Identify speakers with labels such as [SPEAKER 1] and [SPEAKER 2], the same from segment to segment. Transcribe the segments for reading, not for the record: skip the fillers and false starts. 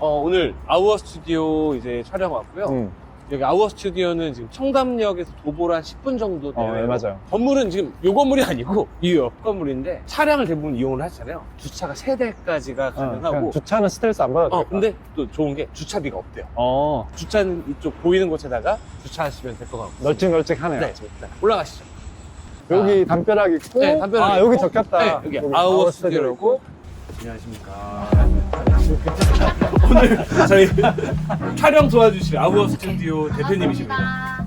[SPEAKER 1] 오늘 아우어 스튜디오 이제 촬영 왔고요. 여기 아우어 스튜디오는 지금 청담역에서 도보로 한 10분 정도 돼요.
[SPEAKER 2] 네, 맞아요.
[SPEAKER 1] 건물은 지금 요 건물이 아니고 이 옆 건물인데 차량을 대부분 이용을 하잖아요. 주차가 3대까지가 가능하고.
[SPEAKER 2] 주차는 스트레스 안 받아도 되겠다.
[SPEAKER 1] 근데 또 좋은 게 주차비가 없대요. 주차는 이쪽 보이는 곳에다가 주차하시면 될 것 같고.
[SPEAKER 2] 널찍널찍하네요.
[SPEAKER 1] 네, 올라가시죠.
[SPEAKER 2] 여기 담벼락 있고.
[SPEAKER 1] 네, 담벼락
[SPEAKER 2] 여기
[SPEAKER 1] 있고.
[SPEAKER 2] 적혔다.
[SPEAKER 1] 네, 여기 아우어 스튜디오고. 안녕하십니까. 오늘 저희 촬영 도와주실 아우어 스튜디오 대표님이십니다.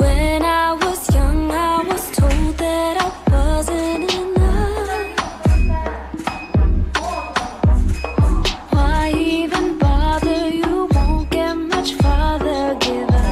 [SPEAKER 3] When I was young, I was told that I wasn't enough. Why even bother? You won't get much farther. Give up.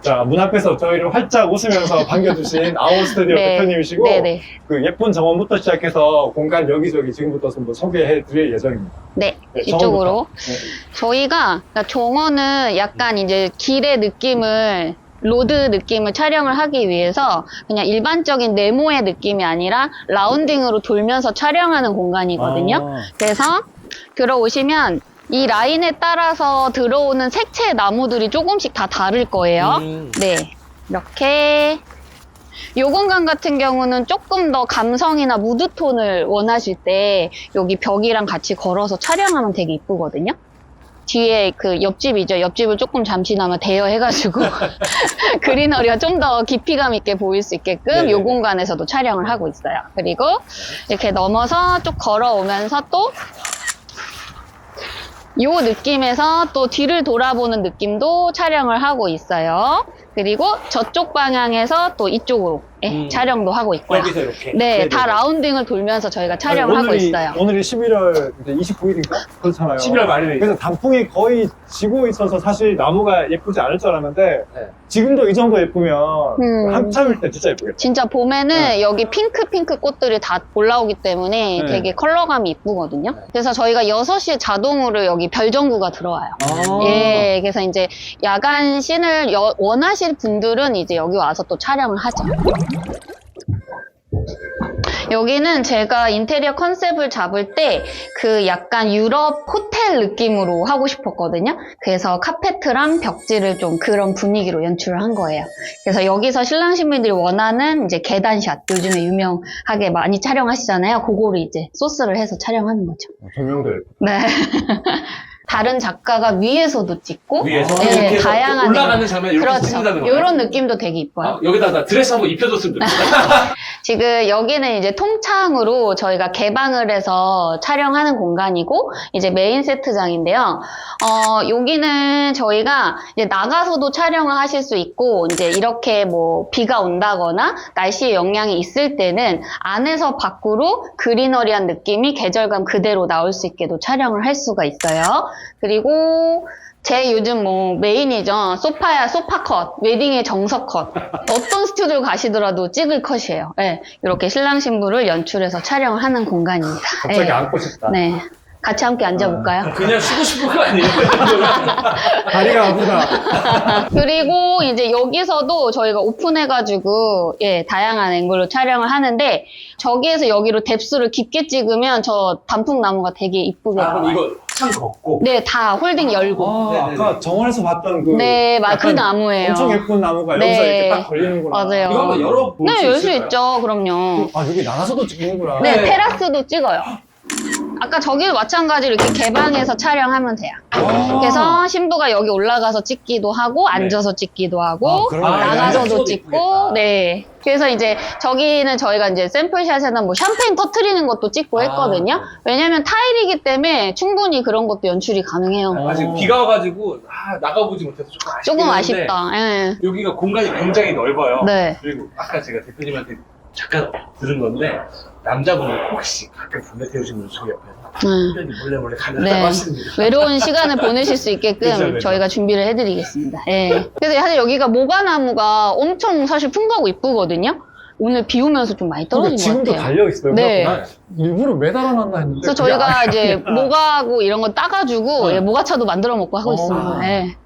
[SPEAKER 2] 자, 문 앞에서 저희를 활짝 웃으면서 반겨주신 아우어 스튜디오
[SPEAKER 4] 네.
[SPEAKER 2] 대표님이시고,
[SPEAKER 4] 네네.
[SPEAKER 2] 그 예쁜 정원부터 시작해서 공간 여기저기 지금부터 뭐 소개해 드릴 예정입니다.
[SPEAKER 4] 네,
[SPEAKER 2] 네,
[SPEAKER 4] 이쪽으로.
[SPEAKER 2] 네.
[SPEAKER 4] 저희가, 그러니까 정원은 약간 이제 길의 느낌을, 로드 느낌을 촬영을 하기 위해서 그냥 일반적인 네모의 느낌이 아니라 라운딩으로 돌면서 촬영하는 공간이거든요. 그래서 들어오시면 이 라인에 따라서 들어오는 색채의 나무들이 조금씩 다 다를 거예요. 네, 이렇게. 요 공간 같은 경우는 조금 더 감성이나 무드톤을 원하실 때 여기 벽이랑 같이 걸어서 촬영하면 되게 이쁘거든요. 뒤에 그 옆집이죠. 옆집을 조금 잠시나마 대여해가지고 그리너리가 좀 더 깊이감 있게 보일 수 있게끔
[SPEAKER 1] 네네네.
[SPEAKER 4] 요 공간에서도 촬영을 하고 있어요. 그리고 이렇게 넘어서 쭉 걸어오면서 또 요 느낌에서 또 뒤를 돌아보는 느낌도 촬영을 하고 있어요. 그리고 저쪽 방향에서 또 이쪽으로 촬영도 하고 있고요.
[SPEAKER 1] 여기서 이렇게.
[SPEAKER 4] 네, 다 라운딩을 돌면서 저희가 촬영을 하고 있어요.
[SPEAKER 2] 오늘이 11월 29일인가? 그렇잖아요.
[SPEAKER 1] 11월 말이네.
[SPEAKER 2] 그래서 단풍이 거의 지고 있어서 사실 나무가 예쁘지 않을 줄 알았는데,
[SPEAKER 1] 네.
[SPEAKER 2] 지금도 이 정도 예쁘면 한참일 때 진짜 예쁘겠다.
[SPEAKER 4] 진짜 봄에는 여기 핑크 꽃들이 다 올라오기 때문에
[SPEAKER 2] 네.
[SPEAKER 4] 되게 컬러감이 이쁘거든요. 그래서 저희가 6시에 자동으로 여기 별정구가 들어와요. 예, 그래서 이제 야간 씬을 원하실 분들은 이제 여기 와서 또 촬영을 하죠. 여기는 제가 인테리어 컨셉을 잡을 때 그 약간 유럽 호텔 느낌으로 하고 싶었거든요. 그래서 카페트랑 벽지를 좀 그런 분위기로 연출을 한 거예요. 그래서 여기서 신랑 신부들이 원하는 이제 계단샷, 요즘에 유명하게 많이 촬영하시잖아요. 그거를 이제 소스를 해서 촬영하는 거죠.
[SPEAKER 2] 조명도 예쁘다.
[SPEAKER 4] 네. 다른 작가가 위에서도 찍고
[SPEAKER 1] 위에서
[SPEAKER 4] 네,
[SPEAKER 1] 이렇게 해서
[SPEAKER 4] 다양한
[SPEAKER 1] 올라가는 장면 이렇게
[SPEAKER 4] 그렇죠.
[SPEAKER 1] 찍는다는 거예요.
[SPEAKER 4] 이런 느낌도 되게 이뻐요.
[SPEAKER 1] 여기다 나 드레스 한번 입혀줬으면 좋겠다.
[SPEAKER 4] 지금 여기는 이제 통창으로 저희가 개방을 해서 촬영하는 공간이고 이제 메인 세트장인데요. 여기는 저희가 이제 나가서도 촬영을 하실 수 있고 이제 이렇게 뭐 비가 온다거나 날씨의 영향이 있을 때는 안에서 밖으로 그리너리한 느낌이 계절감 그대로 나올 수 있게도 촬영을 할 수가 있어요. 그리고 제 요즘 뭐 메인이죠. 소파야 소파 컷, 웨딩의 정석 컷. 어떤 스튜디오 가시더라도 찍을 컷이에요. 네, 이렇게 신랑 신부를 연출해서 촬영을 하는 공간입니다.
[SPEAKER 2] 갑자기
[SPEAKER 4] 네.
[SPEAKER 2] 안고 싶다.
[SPEAKER 4] 네, 같이 함께 앉아볼까요?
[SPEAKER 1] 그냥 쉬고 싶은 거 아니에요?
[SPEAKER 2] 다리가 아프다.
[SPEAKER 4] 그리고 이제 여기서도 저희가 오픈해가지고 예 다양한 앵글로 촬영을 하는데 저기에서 여기로 뎁스를 깊게 찍으면 저 단풍나무가 되게 이쁘게
[SPEAKER 1] 그럼
[SPEAKER 4] 나와요.
[SPEAKER 1] 이거 창 걷고.
[SPEAKER 4] 네, 다 홀딩 열고.
[SPEAKER 2] 아까 정원에서 봤던 그.
[SPEAKER 4] 네, 그
[SPEAKER 2] 약간
[SPEAKER 4] 나무예요.
[SPEAKER 2] 엄청 예쁜 나무가
[SPEAKER 4] 네.
[SPEAKER 2] 여기서 이렇게 딱 걸리는구나.
[SPEAKER 4] 맞아요.
[SPEAKER 1] 이거 한번 열어볼
[SPEAKER 4] 네,
[SPEAKER 1] 수
[SPEAKER 4] 열 수
[SPEAKER 1] 있을까요?
[SPEAKER 4] 있죠. 그럼요.
[SPEAKER 2] 여기 나가서도 찍는구나.
[SPEAKER 4] 네,
[SPEAKER 1] 네.
[SPEAKER 4] 테라스도 찍어요. 아까 저기도 마찬가지로 이렇게 개방해서 촬영하면 돼요. 그래서 신부가 여기 올라가서 찍기도 하고 앉아서 찍기도 하고
[SPEAKER 2] 그러네.
[SPEAKER 4] 나가서도
[SPEAKER 1] 앉아서
[SPEAKER 4] 찍고
[SPEAKER 1] 이쁘겠다.
[SPEAKER 4] 네. 그래서 이제 저기는 저희가 이제 샘플샷에는 뭐 샴페인 터트리는 것도 찍고 했거든요. 왜냐면 타일이기 때문에 충분히 그런 것도 연출이 가능해요.
[SPEAKER 1] 아직 비가 와가지고 나가보지 못해서 조금 아쉽긴
[SPEAKER 4] 조금
[SPEAKER 1] 한데
[SPEAKER 4] 아쉽다. 예.
[SPEAKER 1] 여기가 공간이 굉장히 넓어요.
[SPEAKER 4] 네.
[SPEAKER 1] 그리고 아까 제가 대표님한테 잠깐 들은 건데 남자분이 혹시 가끔 담배 태우시는 저기 옆에서 남편이 몰래 가려고
[SPEAKER 4] 네.
[SPEAKER 1] 하십니다.
[SPEAKER 4] 외로운 시간을 보내실 수 있게끔
[SPEAKER 1] 그쵸, 그쵸.
[SPEAKER 4] 저희가 준비를 해드리겠습니다. 예. 그래서 사실 여기가 모과나무가 엄청 사실 풍부하고 이쁘거든요. 오늘 비 오면서 좀 많이 떨어진 것
[SPEAKER 2] 지금도
[SPEAKER 4] 같아요.
[SPEAKER 2] 달려있어요.
[SPEAKER 4] 네.
[SPEAKER 2] 나 일부러 매달아놨나 했는데.
[SPEAKER 4] 그래서
[SPEAKER 2] 그게
[SPEAKER 4] 저희가
[SPEAKER 2] 아니라.
[SPEAKER 4] 이제 모과하고 이런 거 따가지고 예, 모과차도 만들어 먹고 하고 있습니다. 예.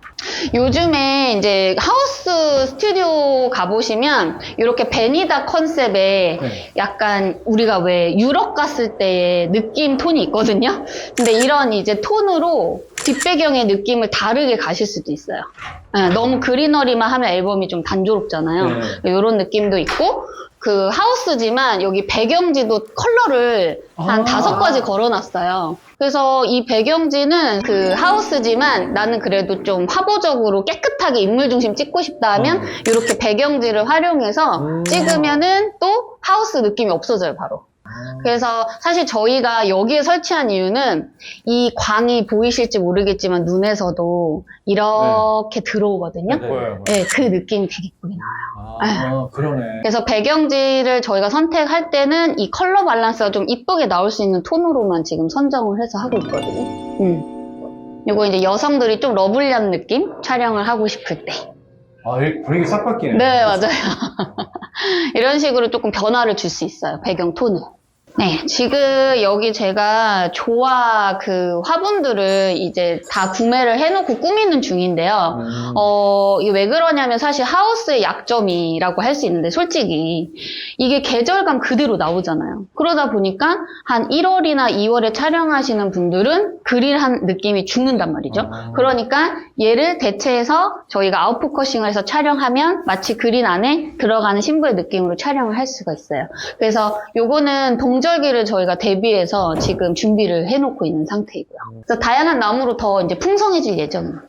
[SPEAKER 4] 요즘에 이제 하우스 스튜디오 가보시면 이렇게 베니다 컨셉의
[SPEAKER 2] 네.
[SPEAKER 4] 약간 우리가 왜 유럽 갔을 때의 느낌 톤이 있거든요. 근데 이런 이제 톤으로 뒷배경의 느낌을 다르게 가실 수도 있어요. 네, 너무 그리너리만 하면 앨범이 좀 단조롭잖아요.
[SPEAKER 2] 네.
[SPEAKER 4] 이런 느낌도 있고 그 하우스지만 여기 배경지도 컬러를 한 5가지 걸어놨어요. 그래서 이 배경지는 그 하우스지만 나는 그래도 좀 화보적으로 깨끗하게 인물 중심 찍고 싶다 하면 이렇게 배경지를 활용해서 찍으면은 또 하우스 느낌이 없어져요, 바로. 그래서 사실 저희가 여기에 설치한 이유는 이 광이 보이실지 모르겠지만 눈에서도 이렇게 들어오거든요.
[SPEAKER 1] 네.
[SPEAKER 2] 보여요.
[SPEAKER 4] 네, 그 느낌이 되게 이쁘게 나와요.
[SPEAKER 2] 그러네.
[SPEAKER 4] 그래서 배경지를 저희가 선택할 때는 이 컬러 밸런스가 좀 이쁘게 나올 수 있는 톤으로만 지금 선정을 해서 하고 있거든요. 요거 이제 여성들이 좀 러블리한 느낌 촬영을 하고 싶을 때.
[SPEAKER 2] 이 분위기 싹 바뀌네.
[SPEAKER 4] 네, 맞아요. 이런 식으로 조금 변화를 줄 수 있어요, 배경 톤을. 네, 지금 여기 제가 조화 그 화분들을 이제 다 구매를 해놓고 꾸미는 중인데요. 이게 왜 그러냐면 사실 하우스의 약점이라고 할 수 있는데 솔직히 이게 계절감 그대로 나오잖아요. 그러다 보니까 한 1월이나 2월에 촬영하시는 분들은 그릴한 느낌이 죽는단 말이죠. 그러니까 얘를 대체해서 저희가 아웃포커싱을 해서 촬영하면 마치 그린 안에 들어가는 신부의 느낌으로 촬영을 할 수가 있어요. 그래서 요거는 동절기를 저희가 대비해서 지금 준비를 해놓고 있는 상태이고요. 그래서 다양한 나무로 더 이제 풍성해질 예정입니다.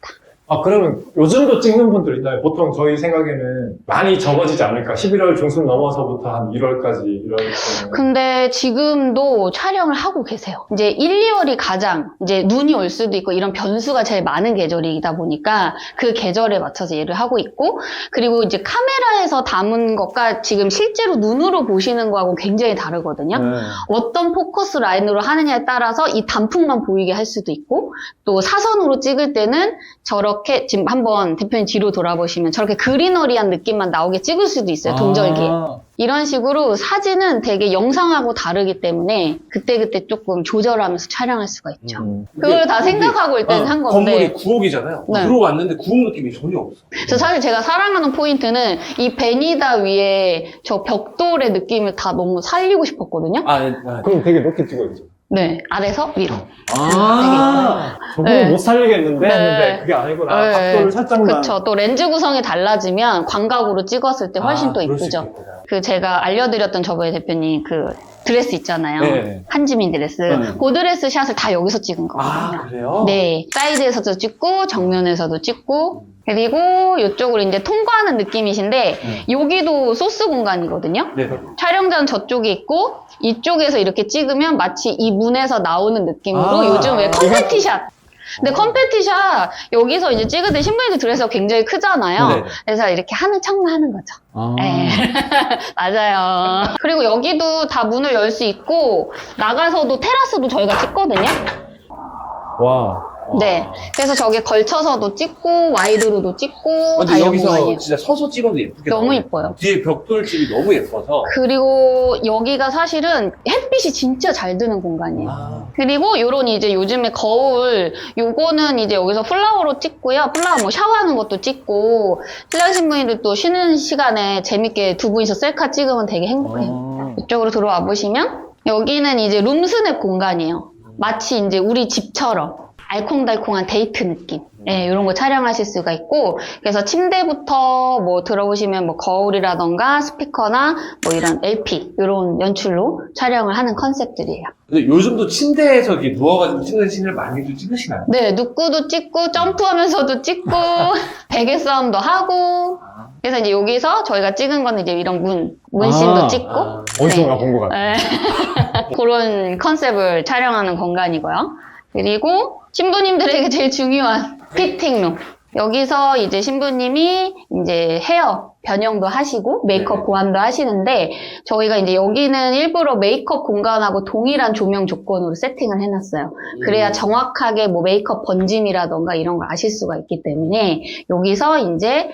[SPEAKER 2] 그러면 요즘도 찍는 분들 있나요? 보통 저희 생각에는 많이 적어지지 않을까? 11월 중순 넘어서부터 한 1월까지 이럴 때는.
[SPEAKER 4] 근데 지금도 촬영을 하고 계세요. 이제 1, 2월이 가장 이제 눈이 올 수도 있고 이런 변수가 제일 많은 계절이다 보니까 그 계절에 맞춰서 일을 하고 있고 그리고 이제 카메라에서 담은 것과 지금 실제로 눈으로 보시는 거하고 굉장히 다르거든요. 어떤 포커스 라인으로 하느냐에 따라서 이 단풍만 보이게 할 수도 있고 또 사선으로 찍을 때는 저렇게 지금 한번 대표님 뒤로 돌아보시면 저렇게 그리너리한 느낌만 나오게 찍을 수도 있어요. 동절기에. 이런 식으로 사진은 되게 영상하고 다르기 때문에 그때그때 조금 조절하면서 촬영할 수가 있죠. 그걸 다 생각하고 일단 한 건데.
[SPEAKER 1] 건물이 구옥이잖아요.
[SPEAKER 4] 네.
[SPEAKER 1] 들어왔는데 구옥 느낌이 전혀 없어.
[SPEAKER 4] 그래서 사실 제가 사랑하는 포인트는 이 베니다 위에 저 벽돌의 느낌을 다 너무 살리고 싶었거든요.
[SPEAKER 2] 그럼 되게 높게 찍어야죠.
[SPEAKER 4] 네, 아래서 위로.
[SPEAKER 2] 저거는
[SPEAKER 4] 네.
[SPEAKER 2] 못 살리겠는데
[SPEAKER 4] 네.
[SPEAKER 2] 했는데 그게 아니구나.
[SPEAKER 4] 네.
[SPEAKER 2] 각도를 살짝만.
[SPEAKER 4] 그쵸. 또 렌즈 구성이 달라지면 광각으로 찍었을 때 훨씬 또
[SPEAKER 1] 그럴 수
[SPEAKER 4] 이쁘죠.
[SPEAKER 1] 있겠구나.
[SPEAKER 4] 그 제가 알려드렸던 저번에 대표님 그 드레스 있잖아요.
[SPEAKER 2] 네.
[SPEAKER 4] 한지민 드레스. 그 드레스 샷을 다 여기서 찍은 거거든요.
[SPEAKER 1] 그래요?
[SPEAKER 4] 네. 사이드에서도 찍고 정면에서도 찍고 그리고 이쪽으로 이제 통과하는 느낌이신데 여기도 소스 공간이거든요.
[SPEAKER 1] 네.
[SPEAKER 4] 촬영자는 저쪽에 있고 이쪽에서 이렇게 찍으면 마치 이 문에서 나오는 느낌으로 요즘 왜 컨페티샷 근데 컨페티샷 여기서 이제 찍을 때 신부님들 드레스가 굉장히 크잖아요.
[SPEAKER 1] 네.
[SPEAKER 4] 그래서 이렇게 하는 척만 하는 거죠. 네. 맞아요. 그리고 여기도 다 문을 열 수 있고 나가서도 테라스도 저희가 찍거든요.
[SPEAKER 2] 와.
[SPEAKER 4] 네. 그래서 저기 걸쳐서도 찍고 와이드로도 찍고
[SPEAKER 1] 근데
[SPEAKER 4] 다이어트
[SPEAKER 1] 여기서
[SPEAKER 4] 공간이에요.
[SPEAKER 1] 진짜 서서 찍어도 예쁘게
[SPEAKER 4] 너무
[SPEAKER 1] 나와요.
[SPEAKER 4] 예뻐요.
[SPEAKER 1] 뒤에 벽돌집이 너무 예뻐서.
[SPEAKER 4] 그리고 여기가 사실은 햇빛이 진짜 잘 드는 공간이에요. 그리고 요런 이제 요즘에 거울, 요거는 이제 여기서 플라워로 찍고요. 플라워 뭐 샤워하는 것도 찍고, 신랑 신부님들 또 쉬는 시간에 재밌게 두 분이서 셀카 찍으면 되게 행복해요. 이쪽으로 들어와 보시면, 여기는 이제 룸스냅 공간이에요. 마치 이제 우리 집처럼. 알콩달콩한 데이트 느낌. 네, 이런 거 촬영하실 수가 있고, 그래서 침대부터 뭐 들어보시면 뭐 거울이라던가 스피커나 뭐 이런 LP, 이런 연출로 촬영을 하는 컨셉들이에요.
[SPEAKER 1] 근데 요즘도 침대에서 이렇게 누워가지고 찍는 씬을 많이들 찍으시나요?
[SPEAKER 4] 네, 눕고도 찍고, 점프하면서도 찍고, 베개 싸움도 하고, 그래서 이제 여기서 저희가 찍은 거는 이제 이런 문신도 찍고,
[SPEAKER 2] 어디선가 본 것 같아요.
[SPEAKER 4] 네. 그런 컨셉을 촬영하는 공간이고요. 그리고 신부님들에게 제일 중요한 피팅룸. 여기서 이제 신부님이 이제 헤어 변형도 하시고 메이크업 보완도 하시는데 저희가 이제 여기는 일부러 메이크업 공간하고 동일한 조명 조건으로 세팅을 해놨어요. 그래야 정확하게 뭐 메이크업 번짐이라던가 이런 걸 아실 수가 있기 때문에 여기서 이제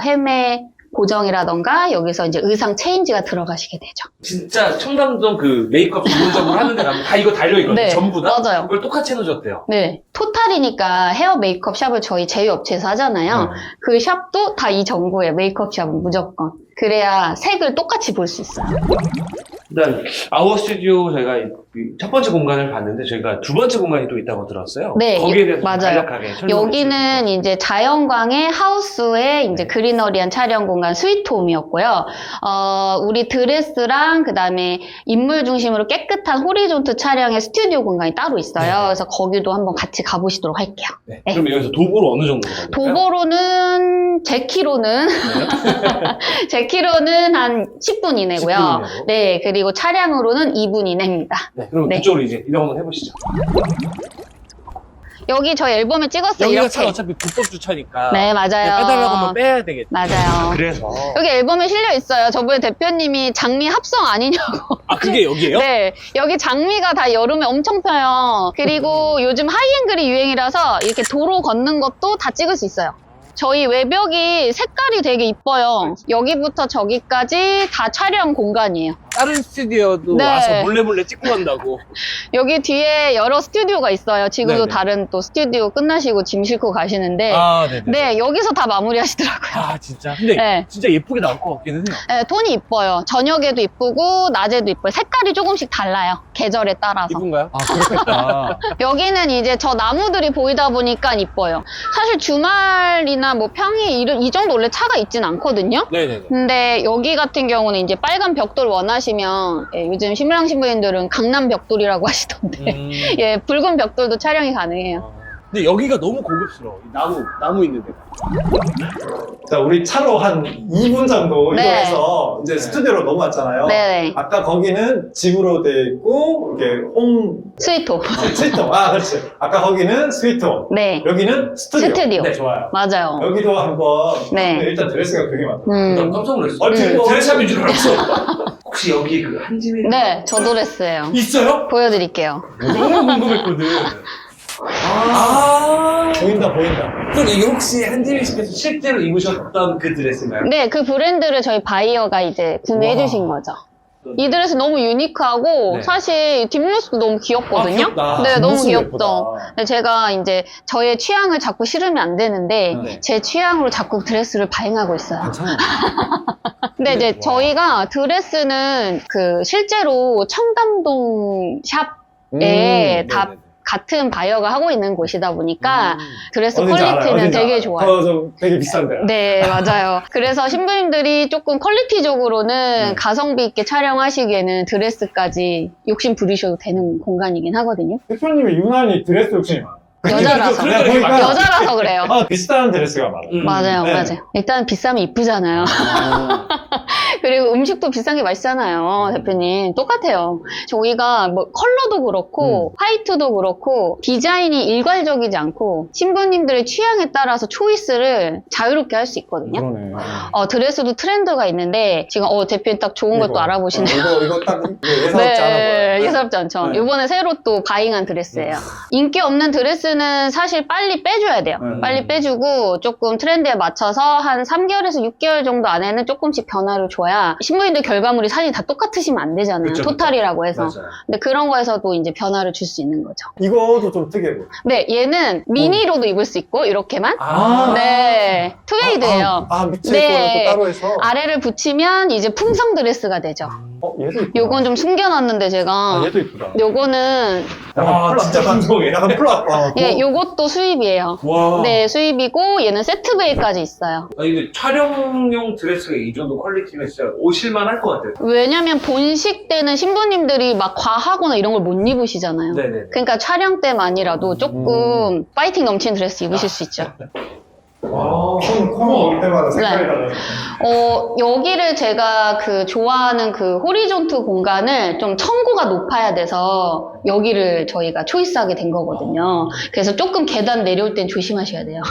[SPEAKER 4] 헤매 고정이라던가 여기서 이제 의상 체인지가 들어가시게 되죠.
[SPEAKER 1] 진짜 청담동 그 메이크업 전문점으로 하는 데 가면 다 이거 달려있거든요.
[SPEAKER 4] 네,
[SPEAKER 1] 전부 다?
[SPEAKER 4] 맞아요.
[SPEAKER 1] 그걸 똑같이 해놓으셨대요.
[SPEAKER 4] 네. 토탈이니까 헤어 메이크업 샵을 저희 제휴업체에서 하잖아요. 그 샵도 다 이 정보예요. 메이크업 샵은 무조건. 그래야 색을 똑같이 볼 수 있어요.
[SPEAKER 1] 일단 아워 스튜디오 저희가 첫 번째 공간을 봤는데 저희가 두 번째 공간이 또 있다고 들었어요.
[SPEAKER 4] 네,
[SPEAKER 1] 거기에 대해서
[SPEAKER 4] 맞아요.
[SPEAKER 1] 간략하게 설명해
[SPEAKER 4] 여기는 이제 자연광의 하우스의 이제 그리너리한 촬영 공간 스위트홈이었고요. 우리 드레스랑 그 다음에 인물 중심으로 깨끗한 호리존트 촬영의 스튜디오 공간이 따로 있어요.
[SPEAKER 1] 네.
[SPEAKER 4] 그래서 거기도 한번 같이 가보시도록 할게요.
[SPEAKER 1] 네.
[SPEAKER 4] 네.
[SPEAKER 1] 그럼 여기서 도보로 어느 정도 가요?
[SPEAKER 4] 도보로는 제 키로는 제 키로는 한 10분 이내고요.
[SPEAKER 1] 10분 이내로?
[SPEAKER 4] 네, 그리고 차량으로는 2분 이내입니다.
[SPEAKER 1] 네. 그럼
[SPEAKER 4] 네.
[SPEAKER 1] 그쪽으로 이제 이동 한번 해보시죠.
[SPEAKER 4] 여기 저희 앨범에 찍었어요.
[SPEAKER 1] 여기가
[SPEAKER 4] 이렇게.
[SPEAKER 1] 차 어차피 불법 주차니까.
[SPEAKER 4] 네, 맞아요.
[SPEAKER 1] 빼달라고 하면 빼야 되겠다.
[SPEAKER 4] 맞아요.
[SPEAKER 1] 그래서.
[SPEAKER 4] 여기 앨범에 실려 있어요. 저번에 대표님이 장미 합성 아니냐고.
[SPEAKER 1] 아, 그게 여기예요?
[SPEAKER 4] 네, 여기 장미가 다 여름에 엄청 펴요. 그리고 요즘 하이앵글이 유행이라서 이렇게 도로 걷는 것도 다 찍을 수 있어요. 저희 외벽이 색깔이 되게 이뻐요. 여기부터 저기까지 다 촬영 공간이에요.
[SPEAKER 1] 다른 스튜디오도
[SPEAKER 4] 네.
[SPEAKER 1] 와서 몰래 찍고 간다고.
[SPEAKER 4] 여기 뒤에 여러 스튜디오가 있어요. 지금도
[SPEAKER 1] 네네.
[SPEAKER 4] 다른 또 스튜디오 끝나시고 짐 싣고 가시는데
[SPEAKER 1] 아, 네네.
[SPEAKER 4] 네, 여기서 다 마무리 하시더라고요.
[SPEAKER 1] 아, 진짜. 근데
[SPEAKER 4] 네.
[SPEAKER 1] 진짜 예쁘게 나올 것 같기는 해요.
[SPEAKER 4] 네, 톤이 이뻐요. 저녁에도 이쁘고 낮에도 이뻐요. 색깔이 조금씩 달라요. 계절에 따라서.
[SPEAKER 1] 이쁜가요?
[SPEAKER 2] 아, 그렇겠다.
[SPEAKER 4] 여기는 이제 저 나무들이 보이다 보니까 이뻐요. 사실 주말이나 뭐 평일 이 정도 원래 차가 있진 않거든요.
[SPEAKER 1] 네네네.
[SPEAKER 4] 근데 여기 같은 경우는 이제 빨간 벽돌 원하시면 예, 요즘 신랑 신부님들은 강남 벽돌이라고 하시던데 예, 붉은 벽돌도 촬영이 가능해요.
[SPEAKER 1] 근데 여기가 너무 고급스러워. 이 나무 있는 데가.
[SPEAKER 2] 자, 우리 차로 한 2분 정도
[SPEAKER 4] 네.
[SPEAKER 2] 이동해서 이제 스튜디오로 넘어왔잖아요.
[SPEAKER 4] 네네.
[SPEAKER 2] 아까 거기는 집으로 돼 있고, 이렇게
[SPEAKER 4] 스위토.
[SPEAKER 2] 스위트홈. 아, 그렇지. 아까 거기는 스위트홈.
[SPEAKER 4] 네.
[SPEAKER 2] 여기는 스튜디오.
[SPEAKER 4] 스튜디오.
[SPEAKER 2] 네, 좋아요.
[SPEAKER 4] 맞아요.
[SPEAKER 2] 여기도 한번.
[SPEAKER 4] 네.
[SPEAKER 2] 일단 드레스가 되게 많다.
[SPEAKER 1] 난 깜짝 놀랐어. 드레스샵인 줄 알았어. 혹시 여기 그 한진이
[SPEAKER 4] 네, 저 드레스예요.
[SPEAKER 1] 있어요?
[SPEAKER 4] 보여드릴게요.
[SPEAKER 1] 너무 궁금했거든.
[SPEAKER 2] 보인다.
[SPEAKER 1] 그럼 이게 혹시 한지민 씨께서 실제로 입으셨던 그 드레스인가요?
[SPEAKER 4] 네, 그 브랜드를 저희 바이어가 이제 구매해주신 거죠. 이 드레스 너무 유니크하고
[SPEAKER 1] 네.
[SPEAKER 4] 사실 뒷모습도 너무 귀엽거든요.
[SPEAKER 1] 아, 귀엽다.
[SPEAKER 4] 네, 너무
[SPEAKER 2] 뒷모습이
[SPEAKER 4] 귀엽죠.
[SPEAKER 2] 예쁘다.
[SPEAKER 4] 근데 제가 이제 저의 취향을 자꾸 실으면 안 되는데
[SPEAKER 1] 네.
[SPEAKER 4] 제 취향으로 자꾸 드레스를 바잉하고 있어요.
[SPEAKER 1] 괜찮아요.
[SPEAKER 4] 근데 이제
[SPEAKER 1] 와.
[SPEAKER 4] 저희가 드레스는 그 실제로 청담동 샵에 다
[SPEAKER 1] 네네네.
[SPEAKER 4] 같은 바이어가 하고 있는 곳이다 보니까 드레스
[SPEAKER 2] 어딘지 알아요.
[SPEAKER 4] 퀄리티는
[SPEAKER 2] 어딘지
[SPEAKER 4] 되게
[SPEAKER 2] 알아요.
[SPEAKER 4] 좋아요.
[SPEAKER 2] 좀 되게 비싼데요.
[SPEAKER 4] 네, 맞아요. 그래서 신부님들이 조금 퀄리티적으로는 가성비 있게 촬영하시기에는 드레스까지 욕심 부리셔도 되는 공간이긴 하거든요.
[SPEAKER 2] 대표님이 유난히 드레스 욕심이 많아요.
[SPEAKER 4] 여자라서.
[SPEAKER 2] 내가 보니까
[SPEAKER 4] 여자라서 그래요.
[SPEAKER 2] 비슷한 드레스가 많아요.
[SPEAKER 4] 맞아요,
[SPEAKER 2] 네.
[SPEAKER 4] 맞아요. 일단 비싸면 이쁘잖아요. 그리고 음식도 비싼 게 맛있잖아요, 대표님. 똑같아요. 저희가 뭐 컬러도 그렇고, 화이트도 그렇고, 디자인이 일괄적이지 않고, 신부님들의 취향에 따라서 초이스를 자유롭게 할 수 있거든요.
[SPEAKER 2] 그러네.
[SPEAKER 4] 드레스도 트렌드가 있는데, 지금 대표님 딱 좋은 것도 알아보시네요.
[SPEAKER 2] 이거 딱 예사롭지 않아 보여요.
[SPEAKER 4] 예사롭지 않죠.
[SPEAKER 2] 네.
[SPEAKER 4] 이번에 새로 또 바잉한 드레스예요. 인기 없는 드레스는 사실 빨리 빼줘야 돼요. 빨리 빼주고 조금 트렌드에 맞춰서 한 3개월에서 6개월 정도 안에는 조금씩 변화를 줘야 신부님들 결과물이 사실 다 똑같으시면 안 되잖아요.
[SPEAKER 1] 그쵸,
[SPEAKER 4] 토탈이라고 해서.
[SPEAKER 1] 맞아요.
[SPEAKER 4] 근데 그런 거에서도 이제 변화를 줄 수 있는 거죠.
[SPEAKER 2] 이거도 좀 특이해 보여.
[SPEAKER 4] 네, 얘는 미니로도 입을 수 있고 이렇게만.
[SPEAKER 1] 아.
[SPEAKER 4] 네, 투웨이드예요.
[SPEAKER 2] 밑에
[SPEAKER 4] 네.
[SPEAKER 2] 거는 또 따로 해서.
[SPEAKER 4] 아래를 붙이면 이제 풍성 드레스가 되죠.
[SPEAKER 2] 얘도 이쁘다.
[SPEAKER 4] 요건 좀 숨겨놨는데 제가.
[SPEAKER 2] 얘도 이쁘다.
[SPEAKER 4] 요거는
[SPEAKER 1] 와, 진짜 감성이에요.
[SPEAKER 2] 약간 플랫.
[SPEAKER 4] 예, 요것도 수입이에요.
[SPEAKER 1] 와.
[SPEAKER 4] 네, 수입이고 얘는 세트 베이까지 있어요.
[SPEAKER 1] 이게 촬영용 드레스가 이 정도 퀄리티면 진짜 오실만 할 것 같아요.
[SPEAKER 4] 왜냐면 본식 때는 신부님들이 막 과하거나 이런 걸 못 입으시잖아요.
[SPEAKER 1] 네네.
[SPEAKER 4] 그러니까 촬영 때만이라도 조금 파이팅 넘치는 드레스 입으실 수 있죠.
[SPEAKER 1] 와.
[SPEAKER 2] 코너 올 때마다 색깔이
[SPEAKER 4] 네.
[SPEAKER 2] 달라요.
[SPEAKER 4] 여기를 제가 그 좋아하는 그 호리존트 공간을 좀 청고가 높아야 돼서 여기를 저희가 초이스하게 된 거거든요. 그래서 조금 계단 내려올 땐 조심하셔야 돼요.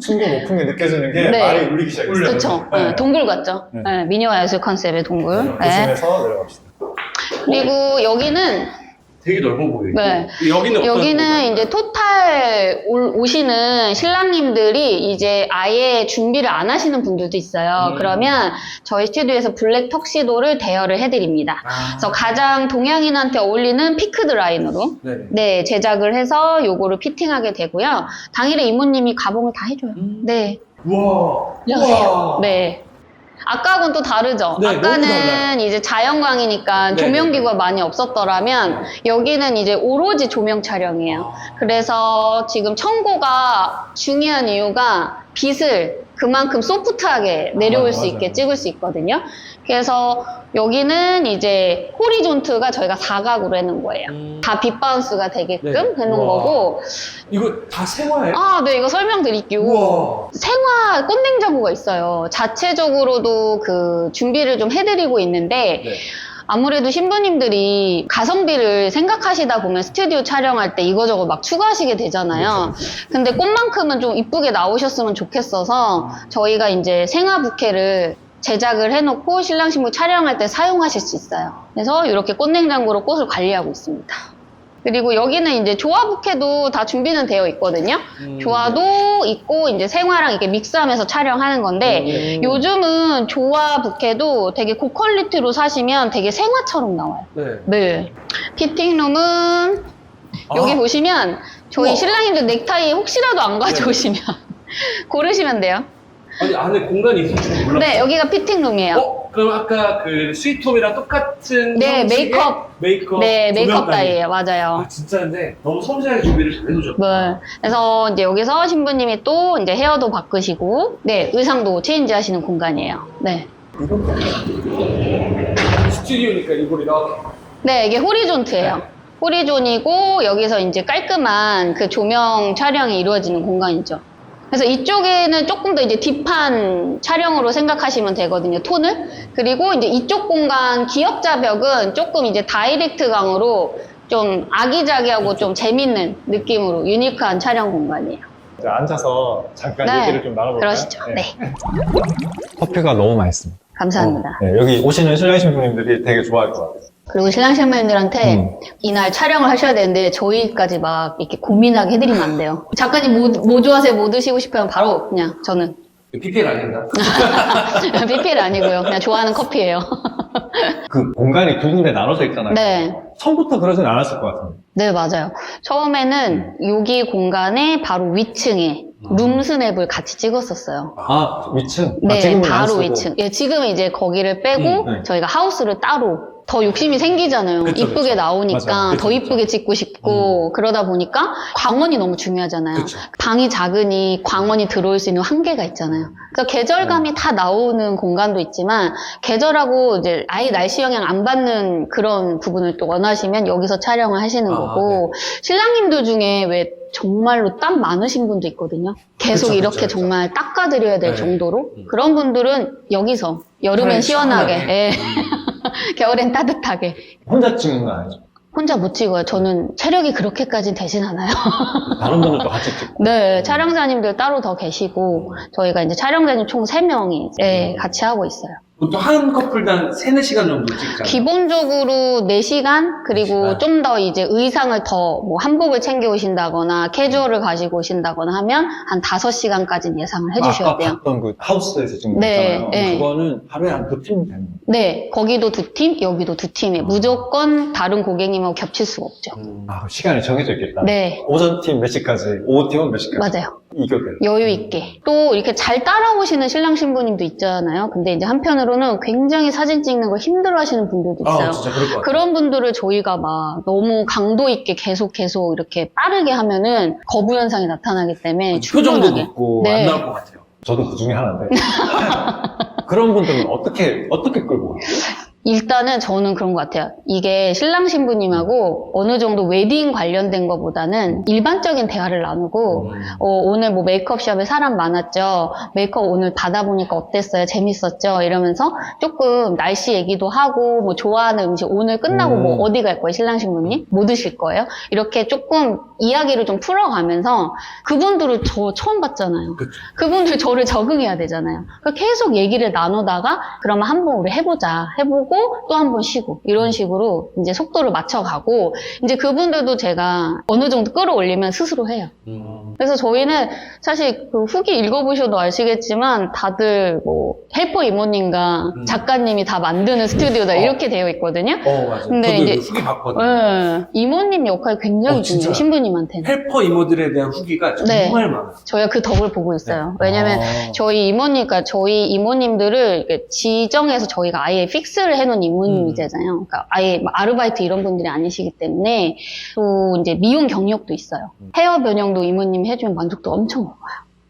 [SPEAKER 2] 층고 높은 게 느껴지는 게
[SPEAKER 4] 네.
[SPEAKER 2] 말이 울리기 시작했어요.
[SPEAKER 4] 그렇죠.
[SPEAKER 2] 네.
[SPEAKER 4] 동굴 같죠? 네, 미녀와 야수 컨셉의 동굴. 네.
[SPEAKER 2] 조심해서 내려갑시다.
[SPEAKER 4] 그리고 여기는
[SPEAKER 1] 되게 넓어 보여요.
[SPEAKER 4] 네.
[SPEAKER 1] 여기는 어떤
[SPEAKER 4] 여기는
[SPEAKER 1] 건가요?
[SPEAKER 4] 이제 토탈 오시는 신랑님들이 이제 아예 준비를 안 하시는 분들도 있어요. 그러면 저희 스튜디오에서 블랙 턱시도를 대여를 해드립니다. 그래서 가장 동양인한테 어울리는 피크드 라인으로
[SPEAKER 1] 네네.
[SPEAKER 4] 네, 제작을 해서 요거를 피팅하게 되고요. 당일에 이모님이 가봉을 다 해줘요. 네.
[SPEAKER 1] 우와.
[SPEAKER 4] 안녕하세요.
[SPEAKER 1] 우와.
[SPEAKER 4] 네. 아까하고는 또 다르죠.
[SPEAKER 1] 네, 너무 달라요.
[SPEAKER 4] 아까는 이제 자연광이니까
[SPEAKER 1] 네,
[SPEAKER 4] 조명기구가 많이 없었더라면 여기는 이제 오로지 조명 촬영이에요. 그래서 지금 청고가 중요한 이유가 빛을 그만큼 소프트하게 내려올 수
[SPEAKER 2] 맞아요.
[SPEAKER 4] 있게 찍을 수 있거든요. 그래서 여기는 이제 호리존트가 저희가 사각으로 해놓은 거예요. 다 빛 바운스가 되게끔
[SPEAKER 1] 네.
[SPEAKER 4] 해놓은
[SPEAKER 1] 우와.
[SPEAKER 4] 거고.
[SPEAKER 1] 이거 다 생화예요?
[SPEAKER 4] 아, 네, 이거 설명드릴게요.
[SPEAKER 1] 우와.
[SPEAKER 4] 생화 꽃냉장고가 있어요. 자체적으로도 그 준비를 좀 해드리고 있는데,
[SPEAKER 1] 네.
[SPEAKER 4] 아무래도 신부님들이 가성비를 생각하시다 보면 스튜디오 촬영할 때 이거저거 막 추가하시게 되잖아요. 근데 꽃만큼은 좀 이쁘게 나오셨으면 좋겠어서 저희가 이제 생화 부케를 제작을 해놓고 신랑 신부 촬영할 때 사용하실 수 있어요. 그래서 이렇게 꽃냉장고로 꽃을 관리하고 있습니다. 그리고 여기는 이제 조화 부케도 다 준비는 되어 있거든요. 조화도 있고 이제 생화랑 이렇게 믹스하면서 촬영하는 건데 요즘은 조화 부케도 되게 고퀄리티로 사시면 되게 생화처럼 나와요.
[SPEAKER 1] 네.
[SPEAKER 4] 네. 피팅룸은 여기 보시면 저희
[SPEAKER 1] 우와.
[SPEAKER 4] 신랑님들 넥타이 혹시라도 안 가져오시면 고르시면 돼요.
[SPEAKER 1] 아니, 안에 공간이 있을 줄 몰랐어요.
[SPEAKER 4] 네, 여기가 피팅룸이에요.
[SPEAKER 1] 그럼 아까 그 스위트홈이랑 똑같은
[SPEAKER 4] 네,
[SPEAKER 1] 형식의
[SPEAKER 4] 메이크업.
[SPEAKER 1] 조명
[SPEAKER 4] 네, 메이크업
[SPEAKER 1] 따위.
[SPEAKER 4] 다이예요. 맞아요.
[SPEAKER 1] 아, 진짜인데 너무 섬세하게 준비를 잘 해놓으셨다.
[SPEAKER 4] 네. 그래서 이제 여기서 신부님이 또 이제 헤어도 바꾸시고, 네, 의상도 체인지 하시는 공간이에요. 네.
[SPEAKER 1] 스튜디오니까 이걸 이렇게.
[SPEAKER 4] 네, 이게 호리존트예요. 호리존이고, 여기서 이제 깔끔한 그 조명 촬영이 이루어지는 공간이죠. 그래서 이쪽에는 조금 더 이제 딥한 촬영으로 생각하시면 되거든요, 톤을. 그리고 이제 이쪽 공간 기역자 벽은 조금 이제 다이렉트 강으로 좀 아기자기하고 좀 재밌는 느낌으로 유니크한 촬영 공간이에요.
[SPEAKER 2] 이제 앉아서 잠깐
[SPEAKER 4] 네.
[SPEAKER 2] 얘기를 좀 나눠볼까요?
[SPEAKER 4] 그러시죠. 네.
[SPEAKER 2] 커피가 너무 맛있습니다.
[SPEAKER 4] 감사합니다.
[SPEAKER 2] 네, 여기 오시는 신랑 신부님들이 되게 좋아할 것 같아요.
[SPEAKER 4] 그리고 신랑 신부님들한테 이날 촬영을 하셔야 되는데 저희까지 막 이렇게 고민하게 해드리면 안 돼요. 작가님 뭐 좋아하세요? 뭐 드시고 싶으면 바로 그냥 저는
[SPEAKER 1] PPL 아닌가?
[SPEAKER 4] PPL 아니고요. 그냥 좋아하는 커피예요.
[SPEAKER 2] 그 공간이 두 군데 나눠져 있잖아요.
[SPEAKER 4] 네.
[SPEAKER 2] 처음부터 그러진 않았을 것 같은데.
[SPEAKER 4] 네, 맞아요. 처음에는 여기 공간에 바로 위층에 룸스냅을 같이 찍었었어요.
[SPEAKER 2] 아, 위층?
[SPEAKER 4] 네,
[SPEAKER 2] 지금은 안
[SPEAKER 4] 바로
[SPEAKER 2] 쓰고.
[SPEAKER 4] 위층. 예, 지금은 이제 거기를 빼고
[SPEAKER 2] 네.
[SPEAKER 4] 저희가 하우스를 따로 더 욕심이 생기잖아요.
[SPEAKER 1] 그쵸,
[SPEAKER 4] 이쁘게
[SPEAKER 1] 그쵸.
[SPEAKER 4] 나오니까
[SPEAKER 2] 맞아요.
[SPEAKER 4] 더 이쁘게 찍고 싶고 그러다 보니까 광원이 너무 중요하잖아요.
[SPEAKER 1] 그쵸.
[SPEAKER 4] 방이 작으니 광원이 들어올 수 있는 한계가 있잖아요. 그래서 계절감이 다 나오는 공간도 있지만 계절하고 이제 아예 날씨 영향 안 받는 그런 부분을 또 원하시면 여기서 촬영을 하시는 거고 신랑님들 중에 왜 정말로 땀 많으신 분도 있거든요. 계속
[SPEAKER 1] 그쵸,
[SPEAKER 4] 이렇게
[SPEAKER 1] 그쵸.
[SPEAKER 4] 정말 닦아드려야 될
[SPEAKER 1] 네.
[SPEAKER 4] 정도로 그런 분들은 여기서 여름엔
[SPEAKER 1] 차라리
[SPEAKER 4] 시원하게
[SPEAKER 1] 시원하게.
[SPEAKER 4] 예. 겨울엔 따뜻하게
[SPEAKER 2] 혼자 찍는 건 아니죠?
[SPEAKER 4] 혼자 못 찍어요. 저는 체력이 그렇게까지 되진 않아요.
[SPEAKER 2] 다른 분들도 같이 찍고.
[SPEAKER 4] 네, 촬영자님들 따로 더 계시고 저희가 이제 촬영자님 총 3명이 같이 하고 있어요.
[SPEAKER 1] 보통 한 커플당 3-4시간 정도 찍잖아요.
[SPEAKER 4] 기본적으로 4시간 그리고
[SPEAKER 1] 4시간.
[SPEAKER 4] 좀 더 이제 의상을 더 뭐 한복을 챙겨 오신다거나 캐주얼을 가지고 오신다거나 하면 한 5시간까지는 예상을 해주셔야
[SPEAKER 2] 아까
[SPEAKER 4] 돼요.
[SPEAKER 2] 봤던 그 하우스에서 찍는 거
[SPEAKER 4] 네,
[SPEAKER 2] 있잖아요.
[SPEAKER 4] 네.
[SPEAKER 2] 그거는 하루에 한 2팀 되는 거예요.
[SPEAKER 4] 네, 거기도 2팀, 여기도 2팀에 무조건 다른 고객님하고 겹칠 수가 없죠.
[SPEAKER 2] 아, 시간이 정해져 있겠다.
[SPEAKER 4] 네,
[SPEAKER 2] 오전 팀 몇 시까지, 오후 팀은 몇 시까지.
[SPEAKER 4] 맞아요.
[SPEAKER 2] 이겨요.
[SPEAKER 4] 여유 있게. 또 이렇게 잘 따라오시는 신랑 신부님도 있잖아요. 근데 이제 한편으로는 굉장히 사진 찍는 걸 힘들어 하시는 분들도 있어요.
[SPEAKER 1] 아, 진짜 그럴 것 같아요.
[SPEAKER 4] 그런 분들을 저희가 막 너무 강도 있게 계속 이렇게 빠르게 하면은 거부 현상이 나타나기 때문에
[SPEAKER 1] 표정도
[SPEAKER 4] 충분하게.
[SPEAKER 1] 높고
[SPEAKER 4] 네.
[SPEAKER 1] 안 나올 것 같아요.
[SPEAKER 2] 저도 그 중에 하나인데. 그런 분들은 어떻게 끌고 가요?
[SPEAKER 4] 일단은 저는 그런 것 같아요. 이게 신랑 신부님하고 어느 정도 웨딩 관련된 것보다는 일반적인 대화를 나누고 오늘 뭐 메이크업샵에 사람 많았죠. 메이크업 오늘 받아보니까 어땠어요? 재밌었죠? 이러면서 조금 날씨 얘기도 하고 뭐 좋아하는 음식 오늘 끝나고 뭐 어디 갈 거예요? 신랑 신부님? 뭐 드실 거예요? 이렇게 조금 이야기를 좀 풀어가면서 그분들을 저 처음 봤잖아요.
[SPEAKER 1] 그쵸.
[SPEAKER 4] 그분들 저를 적응해야 되잖아요. 그러니까 계속 얘기를 나누다가 그러면 한번 우리 해보자. 해보고 해보고 또 한 번 쉬고 이런 식으로 이제 속도를 맞춰가고 이제 그분들도 제가 어느 정도 끌어올리면 스스로 해요. 그래서 저희는 사실 그 후기 읽어보셔도 아시겠지만 다들 뭐 헬퍼 이모님과 작가님이 다 만드는 스튜디오다 이렇게 되어 있거든요.
[SPEAKER 1] 맞아요.
[SPEAKER 4] 근데
[SPEAKER 1] 저도
[SPEAKER 4] 이제-
[SPEAKER 1] 후기 봤거든요.
[SPEAKER 4] 네, 이모님 역할이 굉장히
[SPEAKER 1] 진짜요?
[SPEAKER 4] 중요해요. 신부님한테는.
[SPEAKER 1] 헬퍼 이모들에 대한 후기가
[SPEAKER 4] 네.
[SPEAKER 1] 정말 많아요.
[SPEAKER 4] 저희가 그 덕을 보고 있어요. 왜냐면 저희 이모니까 저희 이모님들을 이렇게 지정해서 저희가 아예 픽스를 해놓은 이모님이잖아요. 그러니까 아예 뭐 아르바이트 이런 분들이 아니시기 때문에 또 이제 미용 경력도 있어요. 헤어 변형도 이모님이 해주면 만족도 엄청 높아요.